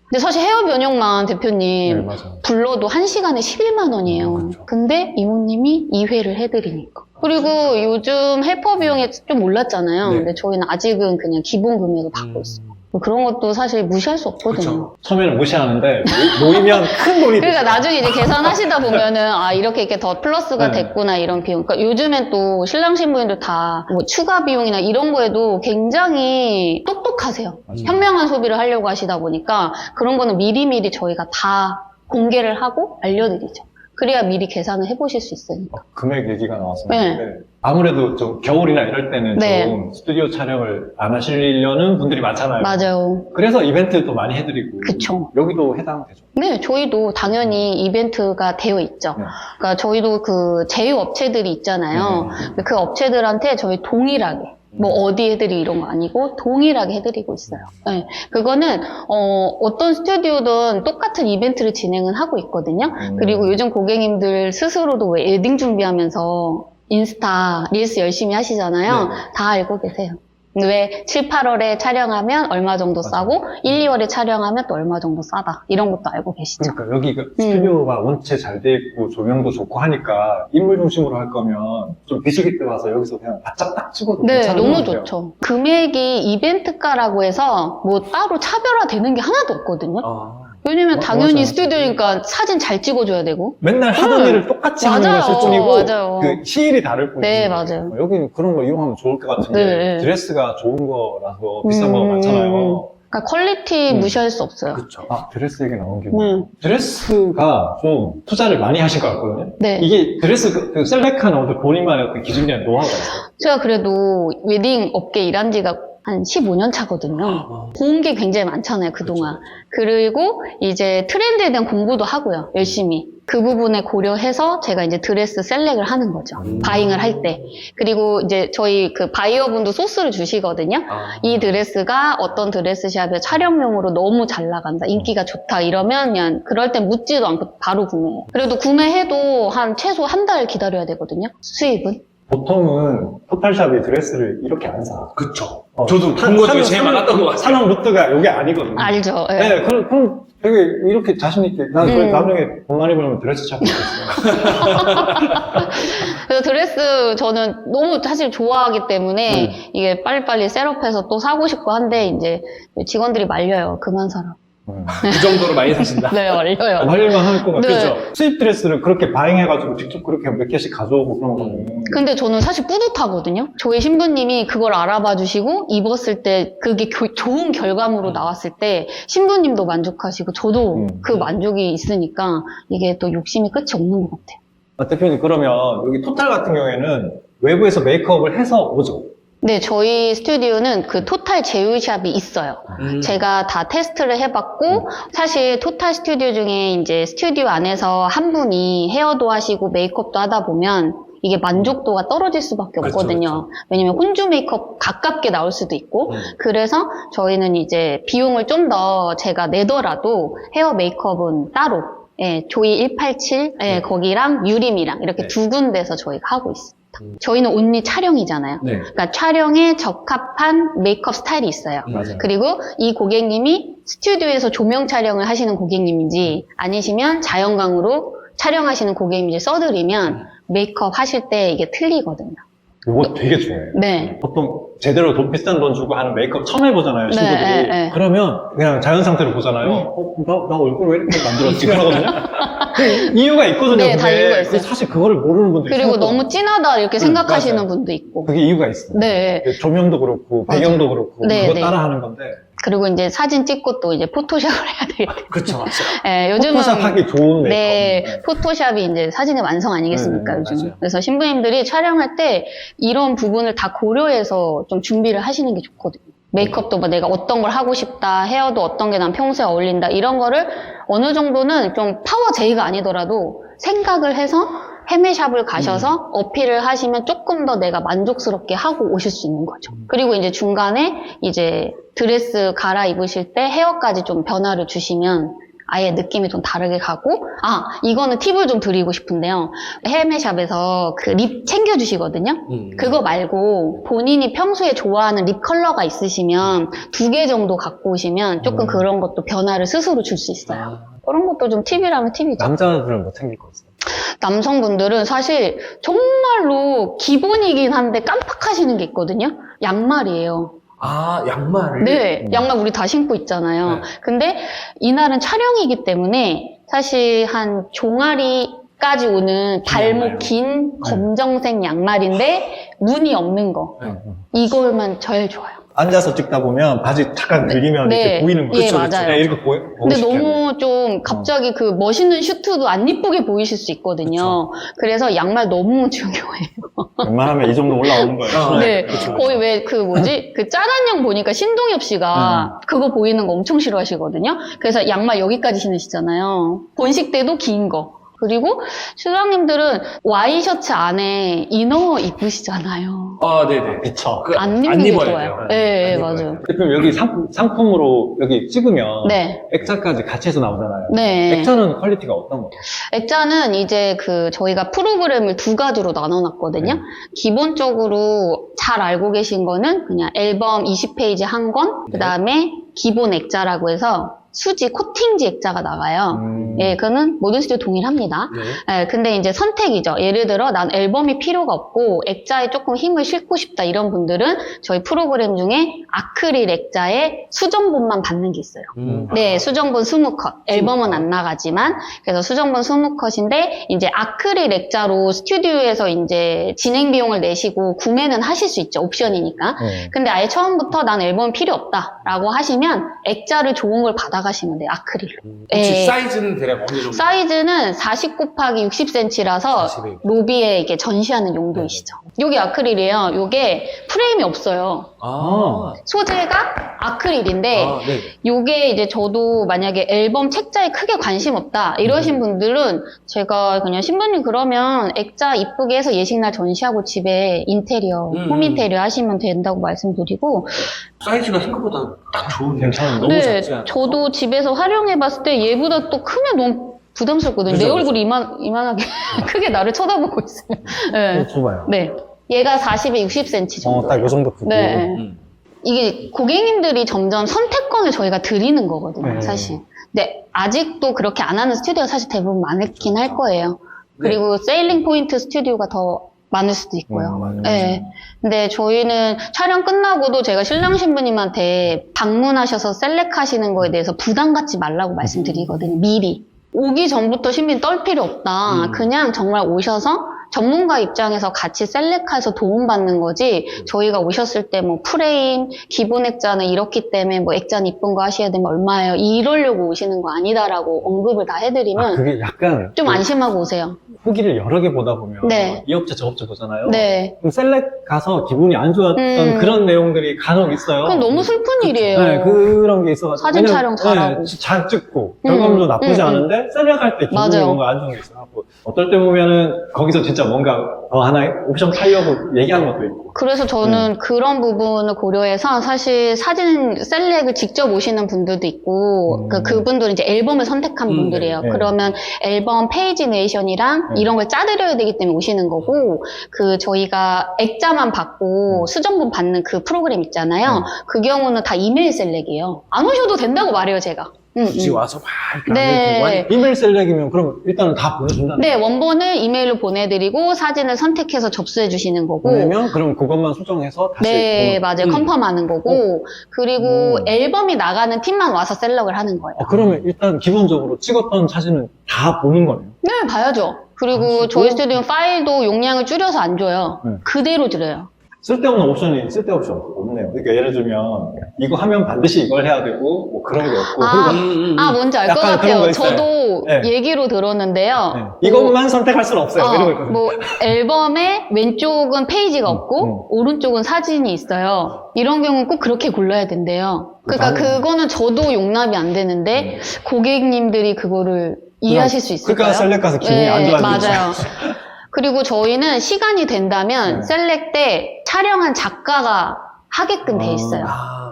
[SPEAKER 4] 근데 사실 헤어 변형만 대표님
[SPEAKER 2] 네, 맞아요.
[SPEAKER 4] 불러도 1시간에 11만 원이에요.
[SPEAKER 1] 그렇죠.
[SPEAKER 4] 근데 이모님이 2회를 해드리니까. 그리고 요즘 헬퍼 비용이 좀 올랐잖아요.
[SPEAKER 1] 네.
[SPEAKER 4] 근데 저희는 아직은 그냥 기본 금액을 받고 있어요. 그런 것도 사실 무시할 수 없거든요.
[SPEAKER 1] 그렇죠.
[SPEAKER 2] 처음에는 무시하는데 모이면 큰 돈이
[SPEAKER 4] 그러니까
[SPEAKER 2] 돼요.
[SPEAKER 4] 나중에 이제 계산하시다 보면은 아 이렇게 더 플러스가
[SPEAKER 2] 네.
[SPEAKER 4] 됐구나 이런 비용. 그러니까 요즘엔 또 신랑 신부님들 다 뭐 추가 비용이나 이런 거에도 굉장히 똑똑하세요.
[SPEAKER 2] 맞아요.
[SPEAKER 4] 현명한 소비를 하려고 하시다 보니까 그런 거는 미리미리 저희가 다 공개를 하고 알려드리죠. 그래야 미리 계산을 해보실 수 있으니까.
[SPEAKER 2] 금액 얘기가 나왔었는데
[SPEAKER 4] 네.
[SPEAKER 2] 아무래도 좀 겨울이나 이럴 때는
[SPEAKER 4] 네.
[SPEAKER 2] 좀 스튜디오 촬영을 안 하시려는 분들이 많잖아요.
[SPEAKER 4] 맞아요.
[SPEAKER 2] 그래서 이벤트도 많이 해드리고
[SPEAKER 4] 그쵸.
[SPEAKER 2] 여기도 해당되죠.
[SPEAKER 4] 네, 저희도 당연히 이벤트가 되어 있죠.
[SPEAKER 2] 네.
[SPEAKER 4] 그러니까 저희도 그 제휴 업체들이 있잖아요. 그 업체들한테 저희 동일하게 뭐 어디 해드리 이런 거 아니고 동일하게 해드리고 있어요. 네, 그거는 어떤 스튜디오든 똑같은 이벤트를 진행은 하고 있거든요. 그리고 요즘 고객님들 스스로도 왜 웨딩 준비하면서 인스타 릴스 열심히 하시잖아요.
[SPEAKER 1] 네.
[SPEAKER 4] 다 알고 계세요. 왜 7, 8월에 촬영하면 얼마 정도 싸고 1, 2월에 촬영하면 또 얼마 정도 싸다 이런 것도 알고 계시죠.
[SPEAKER 2] 그러니까 여기가 스튜디오가 원체 잘 돼 있고 조명도 좋고 하니까 인물 중심으로 할 거면 좀 비수기 때 와서 여기서 그냥 바짝 딱 찍어도
[SPEAKER 4] 네,
[SPEAKER 2] 괜찮은
[SPEAKER 4] 너무
[SPEAKER 2] 것 같아요.
[SPEAKER 4] 좋죠. 금액이 이벤트가라고 해서 뭐 따로 차별화되는 게 하나도 없거든요. 왜냐면 당연히
[SPEAKER 2] 맞아요.
[SPEAKER 4] 스튜디오니까 사진 잘 찍어줘야 되고.
[SPEAKER 2] 맨날 하던 일을 똑같이 하는
[SPEAKER 4] 맞아요.
[SPEAKER 2] 건 실뿐이고
[SPEAKER 4] 맞아요.
[SPEAKER 2] 그 시일이 다를 뿐이지.
[SPEAKER 4] 네, 맞아요.
[SPEAKER 2] 여기는 그런 거 이용하면 좋을 것 같은데
[SPEAKER 4] 네.
[SPEAKER 2] 드레스가 좋은 거라서 비싼 거 많잖아요.
[SPEAKER 4] 그러니까 퀄리티 무시할 수 없어요.
[SPEAKER 1] 그렇죠.
[SPEAKER 2] 아, 드레스 얘기 나온 김에 드레스가 좀 투자를 많이 하신 것 같거든요.
[SPEAKER 4] 네.
[SPEAKER 2] 이게 드레스 그 셀렉하는 어떤 본인만의 어떤 기준이나 노하우가 있어요.
[SPEAKER 4] 제가 그래도 웨딩 업계 일한 지가 한 15년 차거든요. 본 게 굉장히 많잖아요, 그동안. 그리고 이제 트렌드에 대한 공부도 하고요, 열심히. 그 부분에 고려해서 제가 이제 드레스 셀렉을 하는 거죠. 바잉을 할 때. 그리고 이제 저희 그 바이어분도 소스를 주시거든요. 이 드레스가 어떤 드레스샵에 촬영용으로 너무 잘 나간다, 인기가 좋다 이러면 그냥 그럴 땐 묻지도 않고 바로 구매해요. 그래도 구매해도 한 최소 한 달 기다려야 되거든요. 수입은.
[SPEAKER 2] 보통은 포탈샵이 드레스를 이렇게 안 사.
[SPEAKER 1] 그쵸. 저도 본 거 중에 제일 많았던 것 같아요.
[SPEAKER 2] 사는 루트가 이게 아니거든요.
[SPEAKER 4] 알죠? 예.
[SPEAKER 2] 네, 그럼 되게 이렇게 자신있게, 난 그래 나중에 돈 많이 벌면 드레스 샵 있겠어요.
[SPEAKER 4] 그래서 드레스 저는 너무 사실 좋아하기 때문에 이게 빨리빨리 셋업해서 또 사고 싶고 한데 이제 직원들이 말려요. 그만 사라.
[SPEAKER 1] 그 정도로 많이 사신다.
[SPEAKER 4] 네, 말려요.
[SPEAKER 2] 말릴만 할 것 같아요.
[SPEAKER 4] 네.
[SPEAKER 2] 그렇죠. 수입 드레스를 그렇게 바잉해가지고 직접 그렇게 몇 개씩 가져오고 그런 거는.
[SPEAKER 4] 근데 저는 사실 뿌듯하거든요. 저희 신부님이 그걸 알아봐 주시고 입었을 때 그게 좋은 결과물로 나왔을 때 신부님도 만족하시고 저도 그 만족이 있으니까 이게 또 욕심이 끝이 없는 것 같아요.
[SPEAKER 2] 아, 대표님, 그러면 여기 토탈 같은 경우에는 외부에서 메이크업을 해서 오죠?
[SPEAKER 4] 네, 저희 스튜디오는 그 토탈 제휴샵이 있어요. 제가 다 테스트를 해봤고, 사실 토탈 스튜디오 중에 이제 스튜디오 안에서 한 분이 헤어도 하시고 메이크업도 하다 보면 이게 만족도가 떨어질 수밖에
[SPEAKER 1] 그렇죠,
[SPEAKER 4] 없거든요. 왜냐면 혼주 메이크업 가깝게 나올 수도 있고, 그래서 저희는 이제 비용을 좀 더 제가 내더라도 헤어 메이크업은 따로, 예, 조이 187, 예, 거기랑 유림이랑 이렇게 두 군데서 저희가 하고 있어요. 저희는 온리 촬영이잖아요.
[SPEAKER 1] 네.
[SPEAKER 4] 그러니까 촬영에 적합한 메이크업 스타일이 있어요.
[SPEAKER 2] 맞아요.
[SPEAKER 4] 그리고 이 고객님이 스튜디오에서 조명 촬영을 하시는 고객님인지 아니시면 자연광으로 촬영하시는 고객님인지 써드리면 메이크업 하실 때 이게 틀리거든요.
[SPEAKER 2] 이거 되게 중요해요.
[SPEAKER 4] 네.
[SPEAKER 2] 보통 제대로 비싼 돈 주고 하는 메이크업 처음 해보잖아요, 친구들이.
[SPEAKER 4] 네, 네.
[SPEAKER 2] 그러면 그냥 자연 상태로 보잖아요. 나 얼굴 왜 이렇게 만들었지? 그러거든요. 그 이유가 있거든요.
[SPEAKER 4] 네, 다
[SPEAKER 2] 그게.
[SPEAKER 4] 이유가 있어요.
[SPEAKER 2] 근데 사실 그거를 모르는 분들이
[SPEAKER 4] 그리고
[SPEAKER 2] 생각보다
[SPEAKER 4] 너무 진하다 이렇게 생각하시는
[SPEAKER 2] 맞아요.
[SPEAKER 4] 분도 있고.
[SPEAKER 2] 그게 이유가 있어요.
[SPEAKER 4] 네.
[SPEAKER 2] 조명도 그렇고 배경도 그렇고
[SPEAKER 4] 네,
[SPEAKER 2] 그거
[SPEAKER 4] 네.
[SPEAKER 2] 따라 하는 건데
[SPEAKER 4] 그리고 이제 사진 찍고 또 이제 포토샵을 해야 되겠다.
[SPEAKER 1] 그쵸, 맞아요.
[SPEAKER 4] 예, 요즘은
[SPEAKER 2] 포토샵 하기 좋은
[SPEAKER 4] 네,
[SPEAKER 2] 메이크업.
[SPEAKER 4] 포토샵이 이제 사진의 완성 아니겠습니까,
[SPEAKER 2] 네,
[SPEAKER 4] 요즘.
[SPEAKER 1] 맞아요.
[SPEAKER 4] 그래서 신부님들이 촬영할 때 이런 부분을 다 고려해서 좀 준비를 하시는 게 좋거든요. 메이크업도 뭐 내가 어떤 걸 하고 싶다, 헤어도 어떤 게 난 평소에 어울린다, 이런 거를 어느 정도는 좀 파워 제이가 아니더라도 생각을 해서 헤매샵을 가셔서 어필을 하시면 조금 더 내가 만족스럽게 하고 오실 수 있는 거죠. 그리고 이제 중간에 이제 드레스 갈아입으실 때 헤어까지 좀 변화를 주시면 아예 느낌이 좀 다르게 가고, 이거는 팁을 좀 드리고 싶은데요. 헤매샵에서 그 립 챙겨주시거든요. 그거 말고 본인이 평소에 좋아하는 립 컬러가 있으시면 2개 정도 갖고 오시면 조금 그런 것도 변화를 스스로 줄 수 있어요. 그런 것도 좀 팁이라면 팁이죠.
[SPEAKER 2] 남자들은 뭐 챙길 거 있어요?
[SPEAKER 4] 남성분들은 사실 정말로 기본이긴 한데 깜빡하시는 게 있거든요. 양말이에요.
[SPEAKER 1] 아, 양말을?
[SPEAKER 4] 네, 양말 우리 다 신고 있잖아요.
[SPEAKER 1] 네.
[SPEAKER 4] 근데 이날은 촬영이기 때문에 사실 한 종아리까지 오는 발목
[SPEAKER 1] 양말로.
[SPEAKER 4] 긴 검정색 양말인데 무늬 없는 거.
[SPEAKER 1] 네.
[SPEAKER 4] 이걸만 제일 좋아요.
[SPEAKER 2] 앉아서 찍다 보면 바지 잠깐 들리면
[SPEAKER 4] 네.
[SPEAKER 2] 이렇게 보이는 거죠.
[SPEAKER 4] 예, 맞아요.
[SPEAKER 2] 네, 이렇게
[SPEAKER 4] 근데 너무 좀 갑자기 그 멋있는 슈트도 안 이쁘게 보이실 수 있거든요. 그래서 양말 너무 중요해요.
[SPEAKER 2] 웬만하면 이 정도 올라오는 거예요.
[SPEAKER 4] 네,
[SPEAKER 1] 그쵸,
[SPEAKER 4] 거의 왜 그 뭐지? 그 짜란형 보니까 신동엽 씨가 그거 보이는 거 엄청 싫어하시거든요. 그래서 양말 여기까지 신으시잖아요. 본식 때도 긴 거. 그리고 신랑님들은 와이셔츠 안에 이너 입으시잖아요.
[SPEAKER 1] 아, 네네.
[SPEAKER 2] 그쵸.
[SPEAKER 1] 그,
[SPEAKER 4] 안 입는 게
[SPEAKER 1] 입어야
[SPEAKER 4] 좋아요.
[SPEAKER 1] 돼요.
[SPEAKER 4] 네,
[SPEAKER 1] 안
[SPEAKER 4] 맞아요.
[SPEAKER 1] 입어야 돼요.
[SPEAKER 2] 대표님 여기 상품으로 여기 찍으면
[SPEAKER 4] 네.
[SPEAKER 2] 액자까지 같이 해서 나오잖아요.
[SPEAKER 4] 네.
[SPEAKER 2] 액자는 퀄리티가 어떤 거예요?
[SPEAKER 4] 액자는 이제 그 저희가 프로그램을 2가지로 나눠놨거든요. 기본적으로 잘 알고 계신 거는 그냥 앨범 20페이지 한 권, 그 다음에 기본 액자라고 해서 수지 코팅지 액자가 나가요. 예, 그거는 모든 스튜디오 동일합니다.
[SPEAKER 1] 네.
[SPEAKER 4] 예, 근데 이제 선택이죠. 예를 들어 난 앨범이 필요가 없고 액자에 조금 힘을 싣고 싶다 이런 분들은 저희 프로그램 중에 아크릴 액자에 수정본만 받는 게 있어요. 네, 수정본 20컷. 앨범은 안 나가지만 그래서 수정본 20컷인데 이제 아크릴 액자로 스튜디오에서 이제 진행 비용을 내시고 구매는 하실 수 있죠. 옵션이니까. 근데 아예 처음부터 난 앨범 필요 없다라고 하시면 액자를 좋은 걸 받아가시면 돼요. 아크릴로.
[SPEAKER 1] 혹시
[SPEAKER 4] 예.
[SPEAKER 1] 사이즈는 대략 어느 정도?
[SPEAKER 4] 사이즈는 40 곱하기 60cm라서
[SPEAKER 1] 40 이고.
[SPEAKER 4] 로비에 이게 전시하는 용도이시죠. 요게 아크릴이에요. 요게 프레임이 없어요.
[SPEAKER 1] 아,
[SPEAKER 4] 소재가 아크릴인데
[SPEAKER 1] 아, 네.
[SPEAKER 4] 요게 이제 저도 만약에 앨범 책자에 크게 관심 없다 이러신 분들은 제가 그냥 신부님 그러면 액자 이쁘게 해서 예식날 전시하고 집에 인테리어, 홈 인테리어 하시면 된다고 말씀드리고
[SPEAKER 1] 사이즈가 생각보다 딱 좋은데.
[SPEAKER 2] 괜찮은데?
[SPEAKER 1] 너무
[SPEAKER 4] 네,
[SPEAKER 1] 작지 않아서.
[SPEAKER 4] 저도 집에서 활용해봤을 때 얘보다 또 크면 너무 부담스럽거든요.
[SPEAKER 1] 그죠,
[SPEAKER 4] 내
[SPEAKER 1] 그죠.
[SPEAKER 4] 얼굴이 이만하게 크게 나를 쳐다보고 있어요. 네.
[SPEAKER 2] 좁아요.
[SPEAKER 4] 네. 얘가 40에 60cm 정도.
[SPEAKER 2] 딱 요 정도 크고.
[SPEAKER 4] 네.
[SPEAKER 1] 음.
[SPEAKER 4] 이게 고객님들이 점점 선택권을 저희가 드리는 거거든요,
[SPEAKER 2] 네.
[SPEAKER 4] 사실. 근데 아직도 그렇게 안 하는 스튜디오가 사실 대부분 많긴 할 거예요. 그리고 세일링 포인트 스튜디오가 더 많을 수도 있고요.
[SPEAKER 2] 맞아요.
[SPEAKER 4] 네. 근데 저희는 촬영 끝나고도 제가 신랑 신부님한테 방문하셔서 셀렉하시는 거에 대해서 부담 갖지 말라고 말씀드리거든요, 미리. 오기 전부터 신부님 떨 필요 없다. 그냥 정말 오셔서 전문가 입장에서 같이 셀렉해서 도움받는 거지, 저희가 오셨을 때 뭐 프레임, 기본 액자는 이렇기 때문에 뭐 액자는 이쁜 거 하셔야 되면 얼마예요? 이러려고 오시는 거 아니다라고 언급을 다 해드리면
[SPEAKER 2] 그게 약간
[SPEAKER 4] 좀 안심하고 오세요.
[SPEAKER 2] 후기를 여러 개 보다 보면
[SPEAKER 4] 네.
[SPEAKER 2] 이 업체 저 업체 보잖아요.
[SPEAKER 4] 네.
[SPEAKER 2] 그럼 셀렉 가서 기분이 안 좋았던 그런 내용들이 간혹 있어요.
[SPEAKER 4] 그건 너무 슬픈 일이에요.
[SPEAKER 2] 네, 그런 게 있어가지고.
[SPEAKER 4] 사진 촬영 잘하고.
[SPEAKER 2] 네, 잘 찍고, 결과물도 나쁘지 않은데, 셀렉할 때 기분이
[SPEAKER 4] 맞아요.
[SPEAKER 2] 뭔가 안 좋은 게 있어요. 어떨 때 보면은, 거기서 진짜 뭔가 더 하나의 옵션 타려고 얘기하는 것도 있고.
[SPEAKER 4] 그래서 저는 그런 부분을 고려해서 사실 사진 셀렉을 직접 오시는 분들도 있고, 그분들은 이제 앨범을 선택한 분들이에요.
[SPEAKER 2] 네.
[SPEAKER 4] 그러면 앨범 페이지 네이션이랑 이런 걸 짜드려야 되기 때문에 오시는 거고, 저희가 액자만 받고 수정본 받는 그 프로그램 있잖아요. 그 경우는 다 이메일 셀렉이에요. 안 오셔도 된다고 말해요, 제가.
[SPEAKER 1] 굳이 와서 막 이렇게
[SPEAKER 4] 네.
[SPEAKER 1] 안 해도
[SPEAKER 2] 이메일 셀렉이면 그럼 일단은 다 보내준다는
[SPEAKER 4] 네, 원본을 이메일로 보내드리고 사진을 선택해서 접수해 주시는 거고.
[SPEAKER 2] 보내면 그럼 그것만 수정해서 다시.
[SPEAKER 4] 네, 맞아요. 컨펌하는 거고. 그리고
[SPEAKER 2] 음.
[SPEAKER 4] 앨범이 나가는 팀만 와서 셀렉을 하는 거예요.
[SPEAKER 2] 그러면 일단 기본적으로 찍었던 사진은 다 보는 거네요.
[SPEAKER 4] 네, 봐야죠. 그리고
[SPEAKER 2] 진짜요?
[SPEAKER 4] 저희 스튜디오 파일도 용량을 줄여서 안 줘요.
[SPEAKER 2] 네.
[SPEAKER 4] 그대로 드려요.
[SPEAKER 2] 쓸데없는 옵션이 쓸데없이 없네요. 그러니까 예를 들면 이거 하면 반드시 이걸 해야 되고 뭐 그런 게 없고 그리고
[SPEAKER 4] 뭔지 알 것
[SPEAKER 2] 약간 그런
[SPEAKER 4] 같아요.
[SPEAKER 2] 거 있어요.
[SPEAKER 4] 저도
[SPEAKER 2] 네.
[SPEAKER 4] 얘기로 들었는데요.
[SPEAKER 2] 네. 이것만 선택할 수는 없어요. 이런 거 있거든요.
[SPEAKER 4] 뭐 앨범의 왼쪽은 페이지가 없고 오른쪽은 사진이 있어요. 이런 경우는 꼭 그렇게 골라야 된대요. 그러니까 그거는 저도 용납이 안 되는데 고객님들이 그거를 이해하실 수 있을까요?
[SPEAKER 2] 그러니까 셀렉 가서 기분이 안 좋아지죠.
[SPEAKER 4] 맞아요. 그리고 저희는 시간이 된다면 셀렉 때 촬영한 작가가 하게끔 돼 있어요.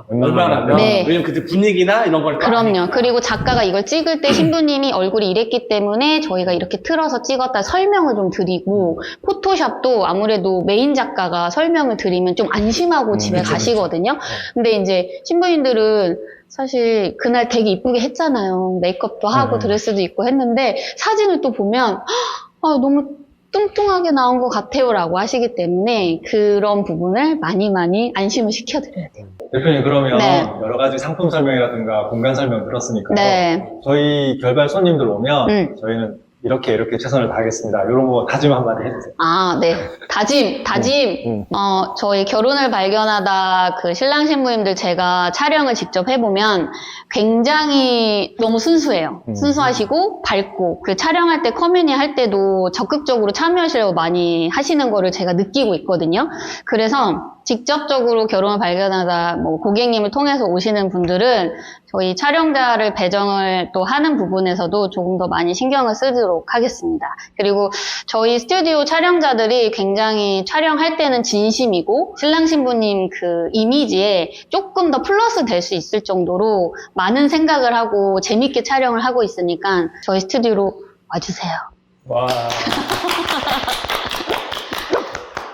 [SPEAKER 1] 웬만하면.
[SPEAKER 4] 네.
[SPEAKER 1] 왜냐면 그때 분위기나 이런 걸.
[SPEAKER 4] 그럼요. 그리고 작가가 이걸 찍을 때 신부님이 얼굴이 이랬기 때문에 저희가 이렇게 틀어서 찍었다 설명을 좀 드리고, 포토샵도 아무래도 메인 작가가 설명을 드리면 좀 안심하고 집에 가시거든요. 근데 이제 신부님들은 사실 그날 되게 이쁘게 했잖아요. 메이크업도 하고 드레스도 입고 했는데 사진을 또 보면 너무 뚱뚱하게 나온 것 같아요 라고 하시기 때문에 그런 부분을 많이 안심을 시켜드려야 돼요.
[SPEAKER 2] 대표님 그러면
[SPEAKER 4] 네.
[SPEAKER 2] 여러 가지 상품 설명이라든가 공간 설명 들었으니까요.
[SPEAKER 4] 네.
[SPEAKER 2] 저희 결발 손님들 오면 저희는 이렇게 최선을 다하겠습니다. 이런 거 다짐 한마디 해주세요.
[SPEAKER 4] 네. 다짐. 저희 결혼을 발견하다 그 신랑 신부님들 제가 촬영을 직접 해보면 굉장히 너무 순수해요. 순수하시고 밝고, 그 촬영할 때 커뮤니 할 때도 적극적으로 참여하시려고 많이 하시는 거를 제가 느끼고 있거든요. 그래서 직접적으로 결혼을 발견하다 뭐 고객님을 통해서 오시는 분들은 저희 촬영자를 배정을 또 하는 부분에서도 조금 더 많이 신경을 쓰도록 하겠습니다. 그리고 저희 스튜디오 촬영자들이 굉장히 촬영할 때는 진심이고 신랑 신부님 그 이미지에 조금 더 플러스 될 수 있을 정도로 많은 생각을 하고 재밌게 촬영을 하고 있으니까 저희 스튜디오로 와주세요.
[SPEAKER 2] 와.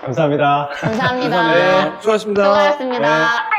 [SPEAKER 2] 감사합니다.
[SPEAKER 4] 감사합니다.
[SPEAKER 1] 네, 수고하셨습니다.
[SPEAKER 4] 수고하셨습니다.